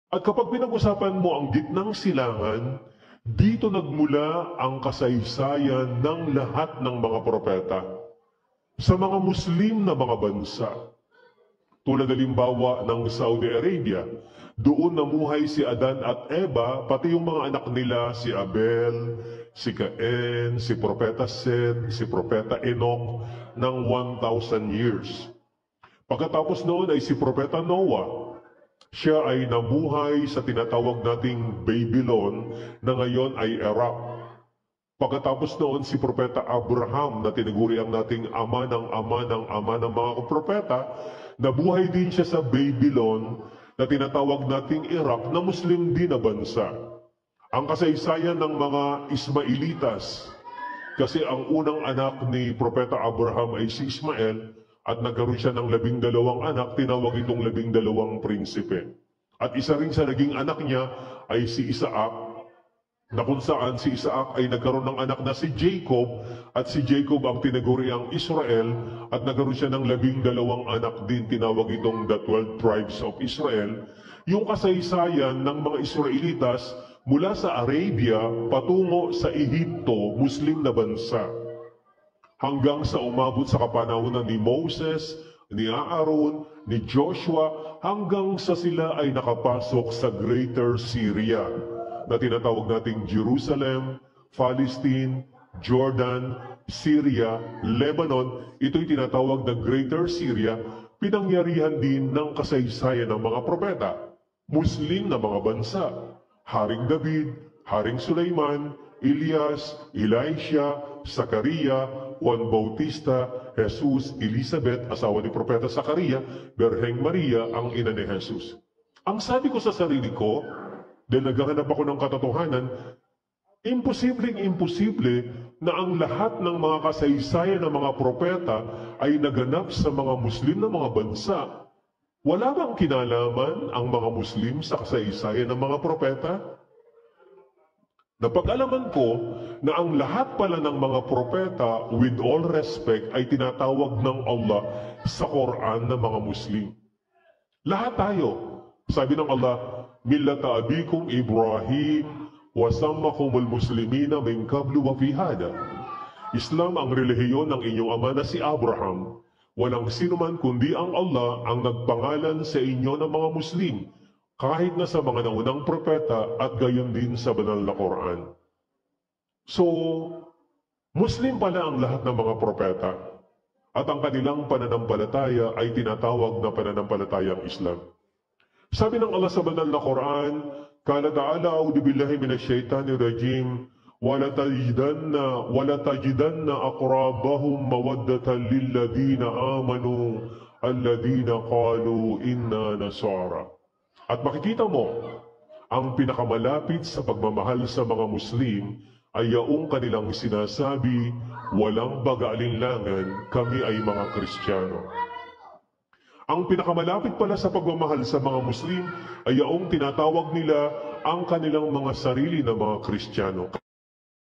At kapag pinag-usapan mo ang gitnang silangan, dito nagmula ang kasaysayan ng lahat ng mga propeta. Sa mga Muslim na mga bansa, tulad halimbawa ng Saudi Arabia, doon namuhay si Adan at Eva, pati yung mga anak nila, si Abel, si Cain, si Propeta Seth, si Propeta Enoch, ng 1,000 years. Pagkatapos noon ay si Propeta Noah. Siya ay namuhay sa tinatawag nating Babylon na ngayon ay Iraq. Pagkatapos noon si Propeta Abraham na tinaguri ang nating ama ng mga propeta, nabuhay din siya sa Babylon na tinatawag nating Iraq na Muslim din na bansa. Ang kasaysayan ng mga Ismailitas, kasi ang unang anak ni Propeta Abraham ay si Ismael at nagkaroon siya ng 12 anak, tinawag itong 12 prinsipe. At isa rin sa naging anak niya ay si Isaac, na kung saan si Isaac ay nagkaroon ng anak na si Jacob, at si Jacob ang tinaguri ang Israel, at nagkaroon siya ng 12 anak din, tinawag itong the 12 tribes of Israel. Yung kasaysayan ng mga Israelitas mula sa Arabia patungo sa Ehipto, Muslim na bansa, hanggang sa umabot sa kapanahunan ni Moses, ni Aaron, ni Joshua, hanggang sa sila ay nakapasok sa Greater Syria, na tinatawag nating Jerusalem, Palestine, Jordan, Syria, Lebanon. Ito'y tinatawag na Greater Syria, pinangyarihan din ng kasaysayan ng mga propeta, Muslim na mga bansa, Haring David, Haring Sulaiman, Elias, Elisha, Zakaria, Juan Bautista, Jesus, Elizabeth, asawa ni Propeta Zakaria, Berheng Maria, ang ina ni Jesus. Ang sabi ko sa sarili ko, dahil naghahanap ako ng katotohanan, imposible na ang lahat ng mga kasaysayan ng mga propeta ay naganap sa mga Muslim na mga bansa. Wala bang kinalaman ang mga Muslim sa kasaysayan ng mga propeta? Napag-alaman ko na ang lahat pala ng mga propeta, with all respect, ay tinatawag ng Allah sa Quran ng mga Muslim. Lahat tayo. Sabi ng Allah, Millata abikum Ibrahim, wasammakumul muslimina min qablu wa fi hada. Islam ang relihiyon ng inyong ama na si Abraham. Walang sinuman kundi ang Allah ang nagpangalan sa inyo ng mga Muslim, kahit na sa mga naunang propeta at gayon din sa banal na Quran. So, Muslim pala ang lahat ng mga propeta, at ang kanilang pananampalataya ay tinatawag na pananampalatayang Islam. Sabi ng Allah sa banal na Quran, Qala ta'ala, a'udhu billahi minash shaitanir rajim, wala tajidanna aqrabahum mawaddatan lilladina amanu alladina qalu inna nasara. At makikita mo, ang pinakamalapit sa pagmamahal sa mga Muslim ay yaong kanilang sinasabi, walang baga-alinlangan, kami ay mga Kristiyano. Ang pinakamalapit pala sa pagmamahal sa mga Muslim ay yaong tinatawag nila ang kanilang mga sarili na mga Kristiyano.